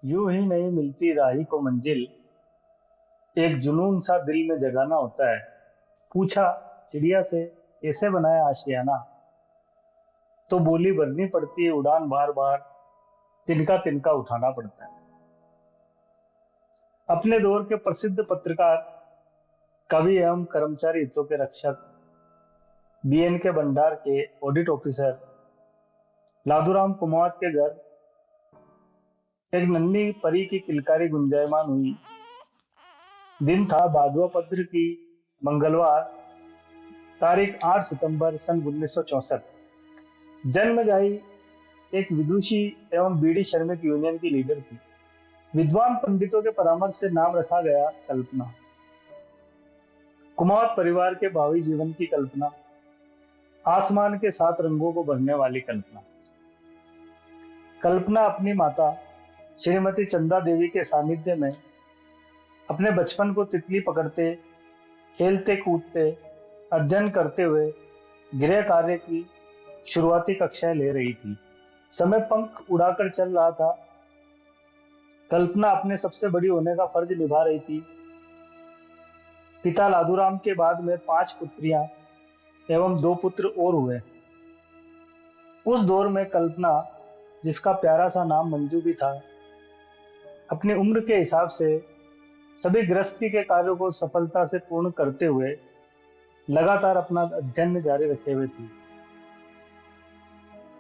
यूं ही नहीं मिलती राही को मंजिल, एक जुनून सा दिल में जगाना होता है। पूछा चिड़िया से कैसे बनाया आशियाना, तो बोली भरनी पड़ती है उड़ान बार बार, तिनका तिनका उठाना पड़ता है। अपने दौर के प्रसिद्ध पत्रकार, कवि एवं कर्मचारी हितों के रक्षक, बीएन के भंडार के ऑडिट ऑफिसर लादूराम कुमावत के घर एक नन्ही परी की किलकारी गुंजायमान हुई। दिन था भाद्रपद की मंगलवार, तारीख 8 सितंबर सन 1964। जन्मजाई एक विदुषी एवं बीड़ी श्रमिक यूनियन की लीडर थी। विद्वान पंडितों के परामर्श से नाम रखा गया कल्पना। कुमावत परिवार के भावी जीवन की कल्पना, आसमान के 7 रंगों को भरने वाली कल्पना। कल्पना अपनी माता श्रीमती चंदा देवी के सानिध्य में अपने बचपन को तितली पकड़ते, खेलते कूदते, अध्ययन करते हुए गृह कार्य की शुरुआती कक्षाएं ले रही थी। समय पंख उड़ाकर चल रहा था। कल्पना अपने सबसे बड़ी होने का फर्ज निभा रही थी। पिता लादूराम के बाद में 5 पुत्रियां एवं 2 पुत्र और हुए। उस दौर में कल्पना, जिसका प्यारा सा नाम मंजू भी था, अपनी उम्र के हिसाब से सभी गृहस्थी के कार्यों को सफलता से पूर्ण करते हुए लगातार अपना अध्ययन जारी रखे हुए थी।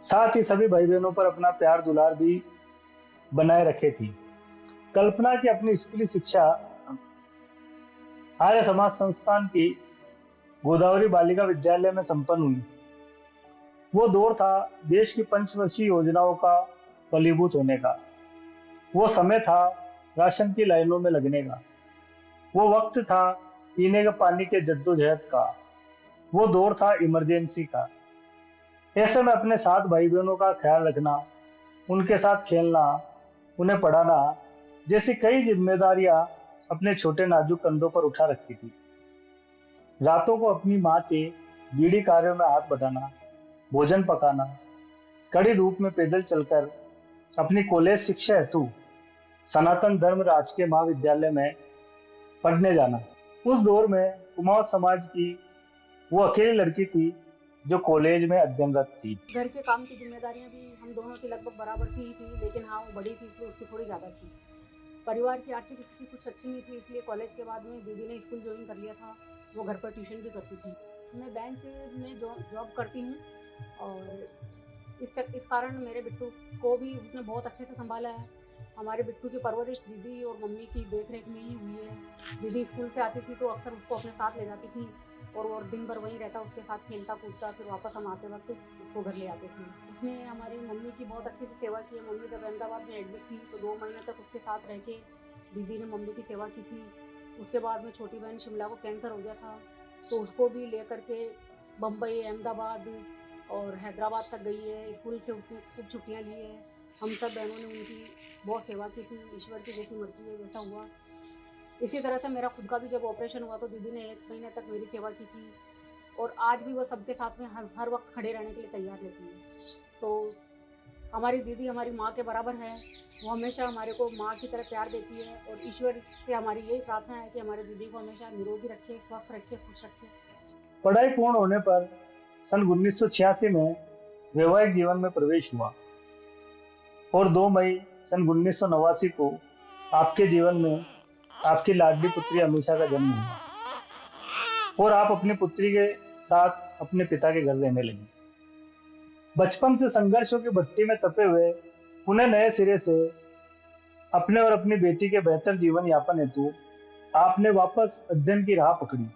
साथ ही सभी भाई बहनों पर अपना प्यार दुलार भी बनाए रखे थी। कल्पना की अपनी स्कूली शिक्षा आर्य समाज संस्थान की गोदावरी बालिका विद्यालय में संपन्न हुई। वो दौर था देश की पंचवर्षीय योजनाओं का फलीभूत होने का। वो समय था राशन की लाइनों में लगने का। वो वक्त था पीने के पानी के जद्दोजहद का। वो दौर था इमरजेंसी का। ऐसे में अपने 7 भाई बहनों का ख्याल रखना, उनके साथ खेलना, उन्हें पढ़ाना जैसी कई जिम्मेदारियां अपने छोटे नाजुक कंधों पर उठा रखी थी। रातों को अपनी माँ के बीड़ी कार्यों में हाथ बटाना, भोजन पकाना, कड़ी धूप में पैदल चलकर अपनी कॉलेज शिक्षा हेतु सनातन धर्म राजकीय महाविद्यालय में पढ़ने जाना। उस दौर में कुमाऊं समाज की वो अकेली लड़की थी जो कॉलेज में अध्ययनरत थी। घर के काम की जिम्मेदारियां भी हम दोनों की लगभग बराबर सी ही थी, लेकिन हाँ वो बड़ी थी इसलिए उसकी थोड़ी ज़्यादा थी। परिवार की आर्थिक स्थिति कुछ अच्छी नहीं थी, इसलिए कॉलेज के बाद में दीदी ने स्कूल ज्वाइन कर लिया था। वो घर पर ट्यूशन भी करती थी। मैं बैंक में जॉब करती हूँ और इस कारण मेरे बिट्टू को भी उसने बहुत अच्छे से संभाला है। हमारे बिट्टू की परवरिश दीदी और मम्मी की देखरेख में ही हुई है। दीदी स्कूल से आती थी तो अक्सर उसको अपने साथ ले जाती थी और दिन भर वहीं रहता, उसके साथ खेलता कूदता, फिर वापस हम आते वक्त उसको घर ले आते थे। उसने हमारी मम्मी की बहुत अच्छे से सेवा की है। मम्मी जब अहमदाबाद में एडमिट थी तो 2 महीने तक उसके साथ रह के दीदी ने मम्मी की सेवा की थी। उसके बाद में छोटी बहन शिमला को कैंसर हो गया था तो उसको भी ले करके बम्बई, अहमदाबाद और हैदराबाद तक गई है। स्कूल से उसने खूब छुट्टियाँ ली है। हम सब बहनों ने उनकी बहुत सेवा की थी। ईश्वर की जैसी मर्जी है वैसा हुआ। इसी तरह से मेरा खुद का भी जब ऑपरेशन हुआ तो दीदी ने 1 महीने तक मेरी सेवा की थी और आज भी वो सबके साथ में हर वक्त खड़े रहने के लिए तैयार रहती है। तो हमारी दीदी हमारी माँ के बराबर है। वो हमेशा हमारे को माँ की तरह प्यार देती है और ईश्वर से हमारी यही प्रार्थना है कि हमारी दीदी को हमेशा निरोगी रखे, स्वस्थ रखे, खुश रखे। पढ़ाई पूर्ण होने पर सन 1986 में वैवाहिक जीवन में प्रवेश हुआ और 2 मई सन 1989 को आपके जीवन में आपकी लाडली पुत्री अमीषा का जन्म हुआ और आप अपनी पुत्री के साथ अपने पिता के घर रहने लगी। बचपन से संघर्षों की भट्टी में तपे हुए उन्हें नए सिरे से अपने और अपनी बेटी के बेहतर जीवन यापन हेतु आपने वापस अध्ययन की राह पकड़ी।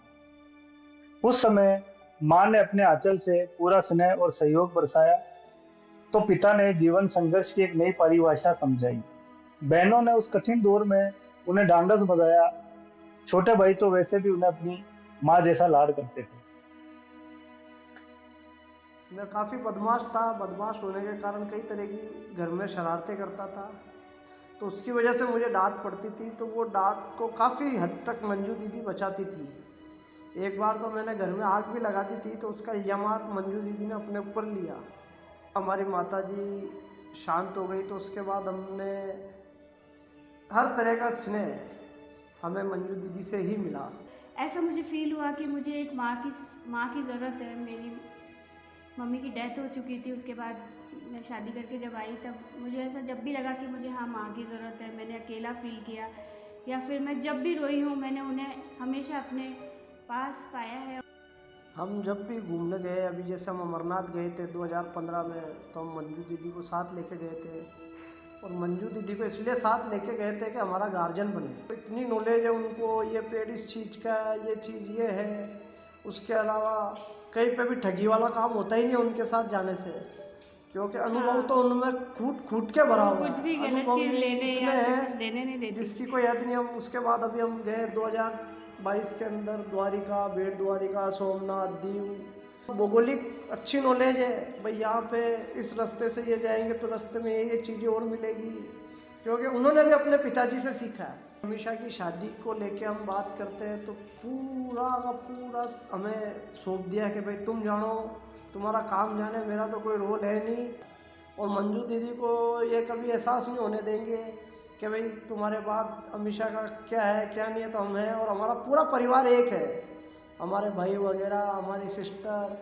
उस समय मां ने अपने आंचल से पूरा स्नेह और सहयोग बरसाया तो पिता ने जीवन संघर्ष की एक नई परिभाषा समझाई। बहनों ने उस कठिन दौर में उन्हें ढांढस बंधाया। छोटे भाई तो वैसे भी उन्हें अपनी माँ जैसा लाड करते थे। मैं काफ़ी बदमाश था। बदमाश होने के कारण कई तरह की घर में शरारतें करता था, तो उसकी वजह से मुझे डांट पड़ती थी। तो वो डांट को काफ़ी हद तक मंजू दीदी बचाती थी। एक बार तो मैंने घर में आग भी लगा दी थी तो उसका यमात मंजू दीदी ने अपने ऊपर लिया। हमारी माता जी शांत हो गई तो उसके बाद हमने हर तरह का स्नेह हमें मंजू दीदी से ही मिला। ऐसा मुझे फील हुआ कि मुझे एक माँ की ज़रूरत है। मेरी मम्मी की डेथ हो चुकी थी, उसके बाद मैं शादी करके जब आई तब मुझे ऐसा जब भी लगा कि मुझे हाँ माँ की ज़रूरत है, मैंने अकेला फील किया या फिर मैं जब भी रोई हूँ मैंने उन्हें हमेशा अपने पास पाया है। हम जब भी घूमने गए, अभी जैसे हम अमरनाथ गए थे 2015 में, तो हम मंजू दीदी को साथ लेके गए थे। और मंजू दीदी को इसलिए साथ लेके गए थे कि हमारा गार्जियन बने। तो इतनी नॉलेज है उनको, ये पेड़ इस चीज़ का, ये चीज़ ये है। उसके अलावा कहीं पे भी ठगी वाला काम होता ही नहीं उनके साथ जाने से, क्योंकि अनुभव तो उनमें कूट के भरा हुआ कुछ भी है। गलत अनुभव चीज़ ही लेने इतने या फिर हैं कुछ देने नहीं देती। जिसकी कोई याद नहीं। हम उसके बाद अभी हम गए 2022 के अंदर द्वारिका, बेट द्वारिका, सोमनाथ, दीव। भौगोलिक अच्छी नॉलेज है भाई, यहाँ पे इस रास्ते से ये जाएंगे तो रास्ते में ये चीज़ें और मिलेगी, क्योंकि उन्होंने भी अपने पिताजी से सीखा है। हमेशा की शादी को लेके हम बात करते हैं तो पूरा का पूरा हमें सौंप दिया कि भाई तुम जानो, तुम्हारा काम जाने, मेरा तो कोई रोल है नहीं। और मंजू दीदी को ये कभी एहसास नहीं होने देंगे कि भाई तुम्हारे बाद अमीषा का क्या है क्या नहीं है, तो हम हैं और हमारा पूरा परिवार एक है। हमारे भाई वगैरह, हमारी सिस्टर,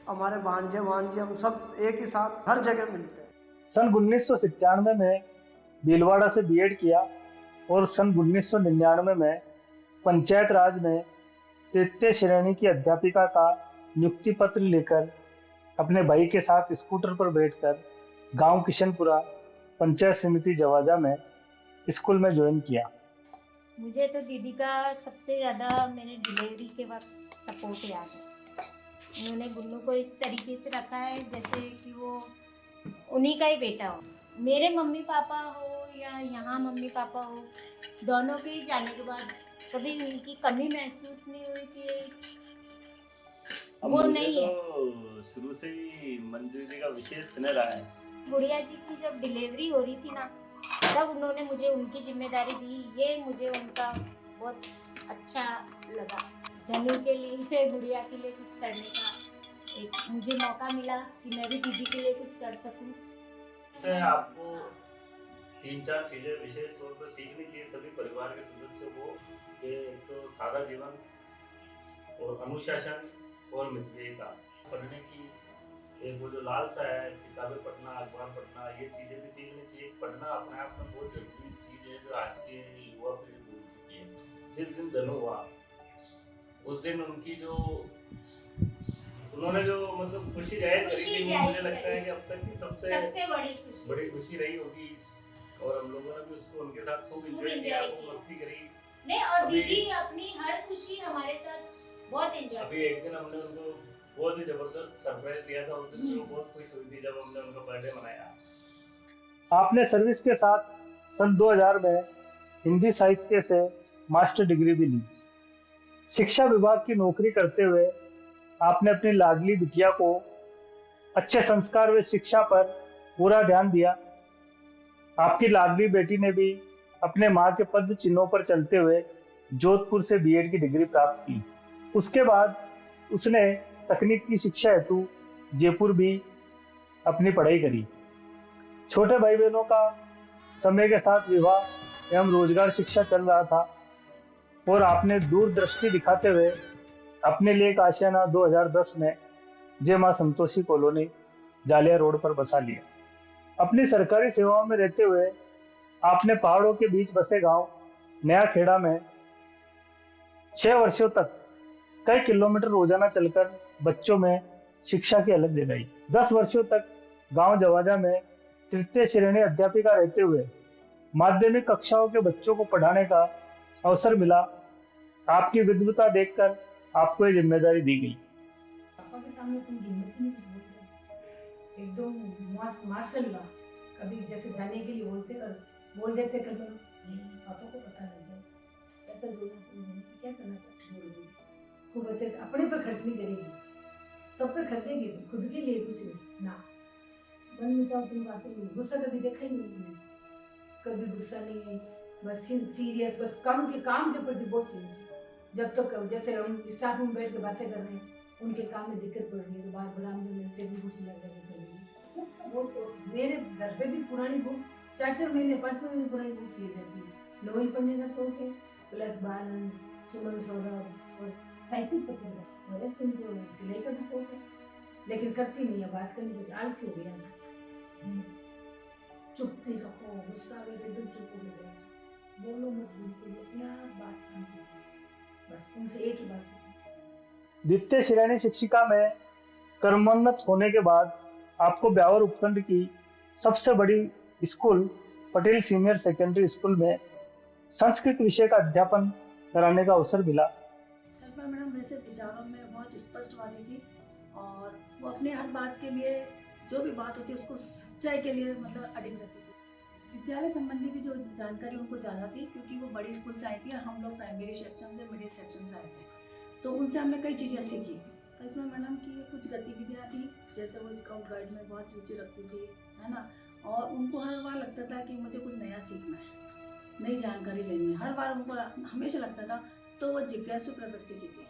हमारे भांजे हम सब एक ही साथ हर जगह मिलते हैं। सन 1997 में भीलवाड़ा से बीएड किया और सन 1999 में पंचायत राज में तृतीय श्रेणी की अध्यापिका का नियुक्ति पत्र लेकर अपने भाई के साथ स्कूटर पर बैठकर गांव किशनपुरा पंचायत समिति जवाजा में स्कूल में ज्वाइन किया। मुझे तो दीदी का सबसे ज़्यादा मेरे डिलीवरी के वक्त सपोर्ट याद है। उन्होंने गुन्नू को इस तरीके से रखा है जैसे कि वो उन्हीं का ही बेटा हो। मेरे मम्मी पापा हो या यहाँ मम्मी पापा हो, दोनों के ही जाने के बाद कभी उनकी कमी महसूस नहीं हुई कि वो नहीं है। तो शुरू से ही मंजू दीदी का विशेष स्नेह रहा है। गुड़िया जी की जब डिलीवरी हो रही थी ना, तब उन्होंने मुझे उनकी जिम्मेदारी दी। ये मुझे उनका बहुत अच्छा लगा। धनु के लिए, गुड़िया के लिए कुछ करने का एक मुझे मौका मिला कि मैं भी दीदी के लिए कुछ कर सकूं। इससे आपको 3-4 चीजें विशेष तौर पर सीखनी चाहिए सभी परिवार के सदस्यों को, कि एक तो सादा जीवन और अनुशासन और मित्रता। पढ़ने की एक वो जो लालसा है, किताबें पढ़ना, अखबार पढ़ना, ये चीजें भी सीखनी चाहिए। पढ़ना अपने आप में बहुत जरूरी चीज है जो आज के युवा पीढ़ी भूल चुकी है। जिस दिन धनु हुआ उस दिन उनकी जो उन्होंने जो मतलब खुशी जाहिर करी थी, वो मुझे लगता है कि अब तक की सबसे बड़ी खुशी रही होगी। और हम लोगों ने भी उसको उनके साथ खूब एंजॉय किया, खूब मस्ती करी। नहीं, और दीदी अपनी हर खुशी हमारे साथ बहुत एंजॉय। अभी एक दिन हमने उनको बहुत ही जबरदस्त सरप्राइज दिया था, उस दिन वो बहुत खुश हुई थी जब हमने उनका बर्थडे मनाया। आपने सर्विस के साथ सन 2000 में हिंदी साहित्य से मास्टर डिग्री भी ली। शिक्षा विभाग की नौकरी करते हुए आपने अपनी लाडली बिटिया को अच्छे संस्कार व शिक्षा पर पूरा ध्यान दिया। आपकी लाडली बेटी ने भी अपने माँ के पद चिन्हों पर चलते हुए जोधपुर से बीएड की डिग्री प्राप्त की। उसके बाद उसने तकनीक की शिक्षा हेतु जयपुर भी अपनी पढ़ाई करी। छोटे भाई बहनों का समय के साथ विवाह एवं रोजगार शिक्षा चल रहा था और आपने दूरदृष्टि दिखाते हुए अपने लिए एक आशियाना 2010 में जय मां संतोषी कॉलोनी जालिया रोड पर बसा लिया। अपनी सरकारी सेवाओं में रहते हुए आपने पहाड़ों के बीच बसे गांव नया खेड़ा में 6 वर्षों तक कई किलोमीटर रोजाना चलकर बच्चों में शिक्षा की अलग जगाई। 10 वर्षों तक गांव जवाजा में तृतीय श्रेणी अध्यापिका रहते हुए माध्यमिक कक्षाओं के बच्चों को पढ़ाने का अवसर मिला। आपकी विद्वता देखकर आपको ये जिम्मेदारी दी गई। पापा के सामने तुम हिम्मत ही नहीं कुछ बोलते, एकदम माशाल्लाह। कभी जैसे जाने के लिए बोल देते कल नहीं, पापा को पता लग जाए ऐसा बोलना, तुम क्या करना था, बोल देंगे खूब अच्छे से। अपने पर खर्च नहीं करेगी, सब पे खरीदेगी, खुद के लिए कुछ नहीं ना। मन में तुम बातें नहीं, गुस्सा कभी देखा ही नहीं, कभी गुस्सा नहीं, बस सीरियस, बस काम के प्रति बहुत सीरियस। जब तक जैसे हम स्टाफ रूम बैठ के बातें कर रहे हैं, उनके काम में दिक्कत पड़ रही है तो बार बड़ा मुझे टेबल कुर्सी लग जाती है। मेरे घर पे भी पुरानी बुक्स 4-4 महीने 5 महीने पुरानी बुक्स ले जाती है। नोवेल पढ़ने का शौक है, प्लस बैलेंस, सुमन सौरभ और साइकिल पकड़ना, और ऐसे उनको सिलाई का भी शौक है, लेकिन करती नहीं। अब आजकल मुझे आलसी हो गया है। चुप ही रहो, गुस्सा आ गया एकदम चुप हो गए, बोलो मत, बिल्कुल अपना बात समझो, बस उनसे एक ही बात सीखो। द्वितीय श्रेणी शिक्षिका में कर्मोन्नत होने के बाद आपको ब्यावर उपखंड की सबसे बड़ी school Patel senior secondary school में संस्कृत विषय का अध्यापन कराने का अवसर मिला। कल्पना मैडम वैसे विचारों में बहुत स्पष्टवादी थी और वो अपने हर बात के लिए, जो भी बात होती है उसको सच्चाई के लिए मतलब अडिग रहती थी। विद्यालय संबंधी भी जो जानकारी उनको ज़्यादा थी, क्योंकि वो बड़ी स्कूल से आई थी और हम लोग प्राइमरी सेक्शन से मिडिल सेक्शन से आए थे, तो उनसे हमने कई चीज़ें सीखी। कल्पना मैडम की कुछ गतिविधियाँ थी, जैसे वो स्काउट गाइड में बहुत रुचि रखती थी, है ना, और उनको हर बार लगता था कि मुझे कुछ नया सीखना है, नई जानकारी लेनी है, हर बार उनको हमेशा लगता था, तो वो जिज्ञासु प्रवृत्ति की थी।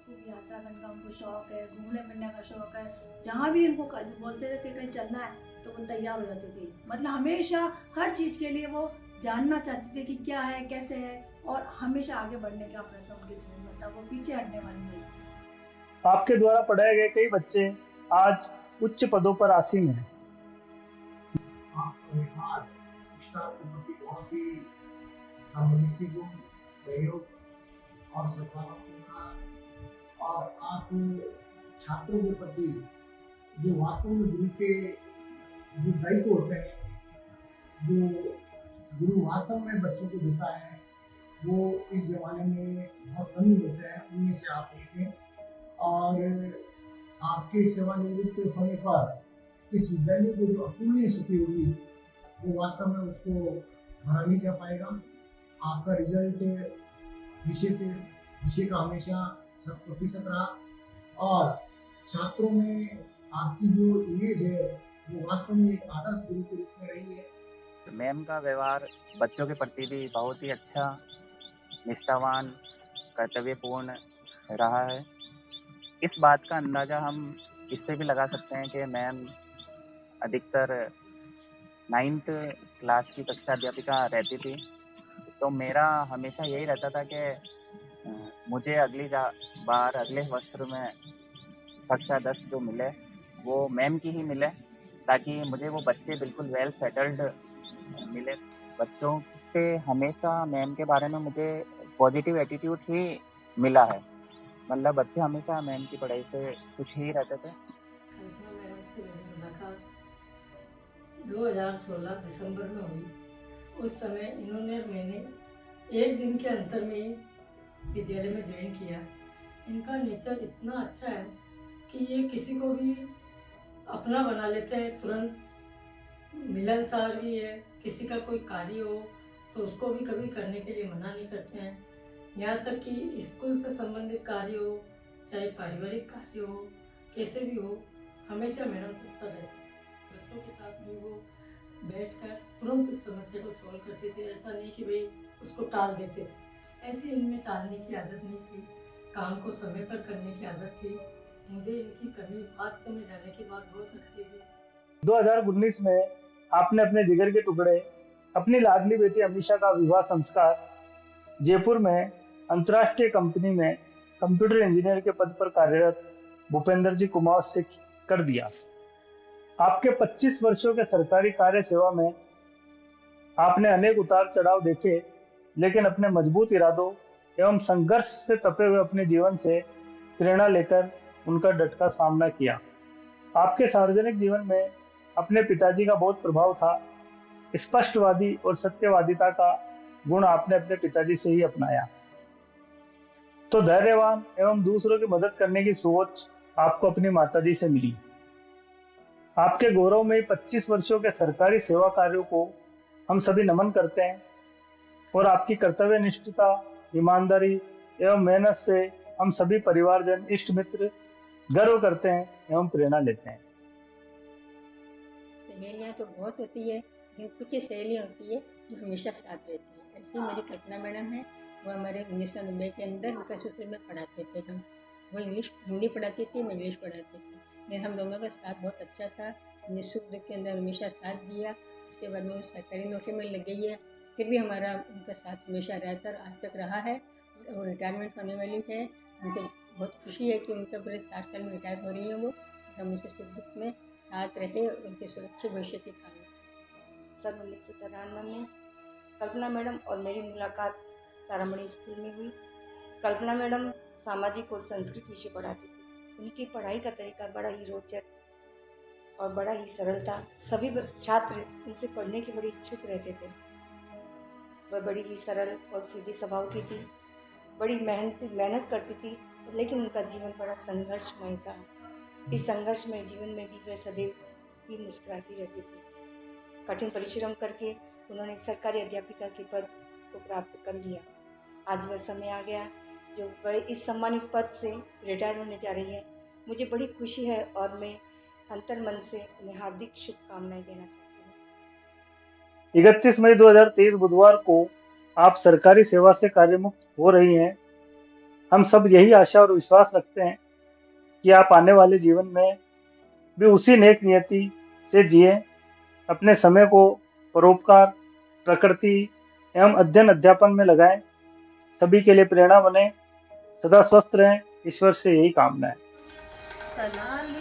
खूब यात्रा करने का उनको शौक है, घूमने फिरने का शौक है, जहाँ भी उनको बोलते थे कि कहीं चलना है तो वो तैयार हो जाती थी। मतलब हमेशा हर चीज़ के लिए वो जानना चाहती थी कि क्या है, कैसे है, और हमेशा आगे बढ़ने का प्रयत्न उनके जीवन में था, वो पीछे हटने वाली नहीं थी। आपके द्वारा पढ़ाए गए कई बच्चे आज उच्च पदों पर आसीन हैं। आपका व्यवहार स्टाफ के प्रति बहुत ही सामंजस्य गुण, सहयोग और सकारात्मकता, और आप छात्रों के प्रति जो वास्तव में गुरु के जो दायित्व होते हैं, जो गुरु वास्तव में बच्चों को देता है, वो इस जमाने में बहुत कम ही होते हैं, उनमें से आप एक हैं। और आपके सेवानिवृत्त होने पर इस विद्यालय को जो अपूर्णीय क्षति होगी वो वास्तव में उसको भरा नहीं जा पाएगा। आपका रिजल्ट विषय का हमेशा 100% रहा, और छात्रों में आपकी जो इमेज है वो वास्तव में एक आदर्श गुरु के रूप में रही है। मैम का व्यवहार बच्चों के प्रति भी बहुत ही अच्छा, निष्ठावान, कर्तव्यपूर्ण रहा है। इस बात का अंदाज़ा हम इससे भी लगा सकते हैं कि मैम अधिकतर 9th क्लास की कक्षा अध्यापिका रहती थी, तो मेरा हमेशा यही रहता था कि मुझे अगले वर्ष में कक्षा 10 जो मिले वो मैम की ही मिले, ताकि मुझे वो बच्चे बिल्कुल वेल सेटल्ड मिले। बच्चों से हमेशा मैम के बारे में मुझे पॉजिटिव एटीट्यूड ही मिला है, मतलब बच्चे हमेशा मैम की पढ़ाई से खुश ही रहते थे। कल्पना मैडम से मेरी मुलाकात 2016 दिसंबर में हुई। उस समय इन्होंने और मैंने एक दिन के अंतर में ही विद्यालय में ज्वाइन किया। इनका नेचर इतना अच्छा है कि ये किसी को भी अपना बना लेते हैं तुरंत, मिलनसार भी है। किसी का कोई कार्य हो तो उसको भी कभी करने के लिए मना नहीं करते हैं। यहाँ तक कि स्कूल से संबंधित कार्य हो, चाहे पारिवारिक कार्य हो, कैसे भी हो, हमेशा मैडम तत्पर रहती थी। बच्चों के साथ भी वो बैठकर तुरंत उस समस्या को सॉल्व करते थे। ऐसा नहीं कि भाई उसको टाल देते थे, ऐसी इनमें टालने की आदत नहीं थी। काम को समय पर करने की आदत थी। मुझे इनकी कमी वास्तव में जाने के बाद बहुत लगती थी। 2019 में आपने अपने जिगर के टुकड़े अपनी लाडली बेटी अमीषा का विवाह संस्कार जयपुर में अंतर्राष्ट्रीय कंपनी में कंप्यूटर इंजीनियर के पद पर कार्यरत भूपेंद्र जी कुमार से कर दिया। आपके 25 वर्षों के सरकारी कार्य सेवा में आपने अनेक उतार चढ़ाव देखे, लेकिन अपने मजबूत इरादों एवं संघर्ष से तपे हुए अपने जीवन से प्रेरणा लेकर उनका डट का सामना किया। आपके सार्वजनिक जीवन में अपने पिताजी का बहुत प्रभाव था। स्पष्टवादी और सत्यवादिता का गुण आपने अपने पिताजी से ही अपनाया। तो धैर्यवान एवं दूसरों की मदद करने की सोच आपको अपनी माताजी से मिली। आपके गौरव में 25 वर्षों के सरकारी सेवा कार्यों को हम सभी नमन करते हैं और आपकी कर्तव्यनिष्ठता, ईमानदारी एवं मेहनत से हम सभी परिवारजन, इष्ट मित्र गर्व करते हैं एवं प्रेरणा लेते हैं। सहेलियाँ तो बहुत होती है, लेकिन कुछ ही सहेलियाँ होती है जो हमेशा साथ रहती है। ऐसी मेरी कल्पना मैडम है, वो हमारे 1990 के अंदर विकास सूत्र में पढ़ाते थे। हम वो हिंदी पढ़ाती थी, मैं इंग्लिश पढ़ाती थी, लेकिन हम दोनों का साथ बहुत अच्छा था। हमने सुख दुख के अंदर हमेशा साथ दिया। उसके बाद में वो सरकारी नौकरी में लग गई है फिर भी हमारा उनका साथ हमेशा रहता और आज तक रहा है। और वो रिटायरमेंट होने वाली है, उनको बहुत खुशी है कि उनके पूरे 60 साल में रिटायर हो रही हैं वो। हम उनसे सुख दुख में साथ रहे और उनके अच्छे भविष्य की कामना। सन 1993 में कल्पना मैडम और मेरी मुलाकात तारामणि स्कूल में हुई। कल्पना मैडम सामाजिक और संस्कृत विषय पढ़ाती थी। उनकी पढ़ाई का तरीका बड़ा ही रोचक और बड़ा ही सरल था। सभी छात्र उनसे पढ़ने के बड़े इच्छुक रहते थे। वह बड़ी ही सरल और सीधे स्वभाव की थी, बड़ी मेहनत करती थी, लेकिन उनका जीवन बड़ा संघर्षमय था। इस संघर्षमय जीवन में भी वह सदैव ही मुस्कुराती रहती थी। कठिन परिश्रम करके उन्होंने सरकारी अध्यापिका के पद को प्राप्त कर लिया। आज वह समय आ गया जो वह इस सम्मानित पद से रिटायर होने जा रही है। मुझे बड़ी खुशी है और मैं अंतर्मन से उन्हें हार्दिक शुभकामनाएं देना चाहती हूँ। 31 मई 2023 बुधवार को आप सरकारी सेवा से कार्यमुक्त हो रही हैं। हम सब यही आशा और विश्वास रखते हैं कि आप आने वाले जीवन में भी उसी नेक नियति से जिए, अपने समय को परोपकार, प्रकृति एवं अध्ययन अध्यापन में लगाएं, सभी के लिए प्रेरणा बने, सदा स्वस्थ रहें। ईश्वर से यही कामना है। कल्याण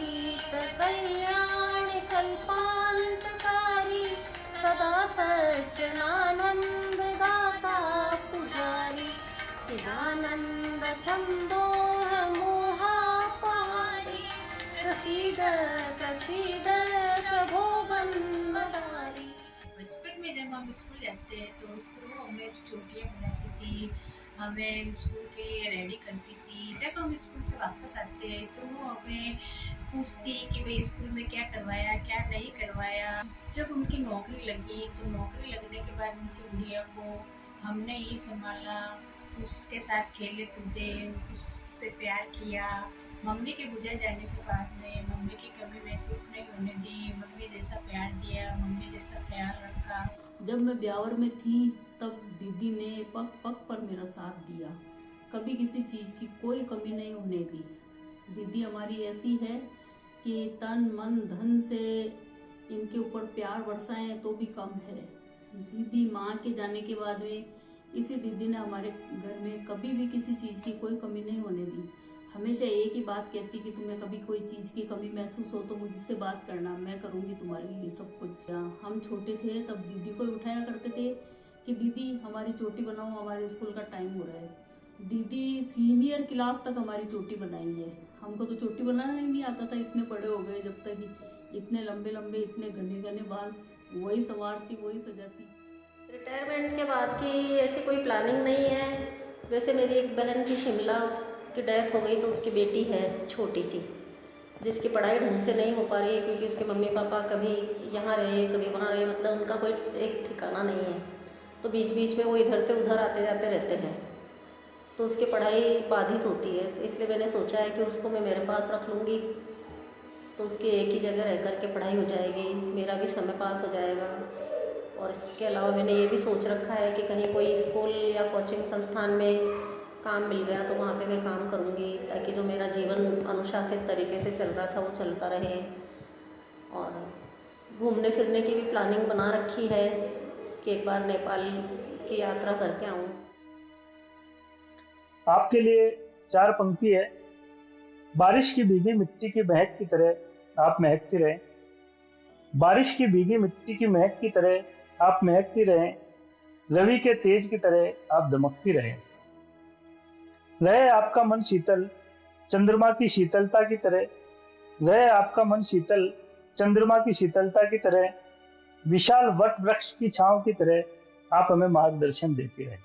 कल्पांतकारी सदा सच्चिदानंद दाता पुजारी चिदानंद संदोह मोहा पहारी प्रसीद प्रसीद प्रभो वंदनारी। बचपन में जब हम स्कूल जाते हैं तो उसको हमें चोटियाँ बनाती थी, हमें स्कूल के लिए रेडी करती थी। जब हम स्कूल से वापस आते हैं तो वो हमें पूछती कि भाई स्कूल में क्या करवाया क्या नहीं करवाया। जब उनकी नौकरी लगी तो नौकरी लगने के बाद उनकी गुड़िया को हमने ही संभाला, उसके साथ खेले कूदे, उससे प्यार किया। मम्मी के गुजर जाने के बाद में मम्मी की कमी महसूस नहीं होने दी, मम्मी जैसा प्यार दिया, मम्मी जैसा ख्याल रखा। जब मैं ब्यावर में थी तब दीदी ने पग पग पर मेरा साथ दिया, कभी किसी चीज़ की कोई कमी नहीं होने दी। दीदी हमारी ऐसी है कि तन मन धन से इनके ऊपर प्यार बरसाएं तो भी कम है। दीदी माँ के जाने के बाद में इसी दीदी ने हमारे घर में कभी भी किसी चीज़ की कोई कमी नहीं होने दी। हमेशा एक ही बात कहती कि तुम्हें कभी कोई चीज़ की कमी महसूस हो तो मुझसे बात करना, मैं करूँगी तुम्हारे लिए सब कुछ। हम छोटे थे तब दीदी को उठाया करते थे कि दीदी हमारी चोटी बनाओ, हमारे स्कूल का टाइम हो रहा है। दीदी सीनियर क्लास तक हमारी चोटी बनाई है। हमको तो चोटी बनाना ही नहीं आता था, इतने बड़े हो गए जब तक कि इतने लंबे लंबे इतने घने घने बाल वही संवारती वही सजाती। रिटायरमेंट के बाद की ऐसी कोई प्लानिंग नहीं है। वैसे मेरी एक बहन थी शिमला, उसकी डेथ हो गई तो उसकी बेटी है छोटी सी, जिसकी पढ़ाई ढंग से नहीं हो पा रही है क्योंकि उसके मम्मी पापा कभी यहाँ रहे कभी वहाँ रहे, मतलब उनका कोई एक ठिकाना नहीं है। तो बीच बीच में वो इधर से उधर आते जाते रहते हैं, तो उसकी पढ़ाई बाधित होती है। तो इसलिए मैंने सोचा है कि उसको मैं मेरे पास रख लूँगी, तो उसकी एक ही जगह रह कर के पढ़ाई हो जाएगी, मेरा भी समय पास हो जाएगा। और इसके अलावा मैंने ये भी सोच रखा है कि कहीं कोई स्कूल या कोचिंग संस्थान में काम मिल गया तो वहाँ पे मैं काम करूँगी, ताकि जो मेरा जीवन अनुशासित तरीके से चल रहा था वो चलता रहे। और घूमने फिरने की भी प्लानिंग बना रखी है कि एक बार नेपाल की यात्रा करके आऊँ। आपके लिए 4 पंक्ति है। बारिश की भीगी मिट्टी की महक की तरह आप महकती रहें। बारिश की भीगी मिट्टी की महक की तरह आप महकती रहें। रवि के तेज की तरह आप दमकती रहें। रहे आपका मन शीतल चंद्रमा की शीतलता की तरह। रहे आपका मन शीतल चंद्रमा की शीतलता की तरह। विशाल वट वृक्ष की छांव की तरह आप हमें मार्गदर्शन देती रहें।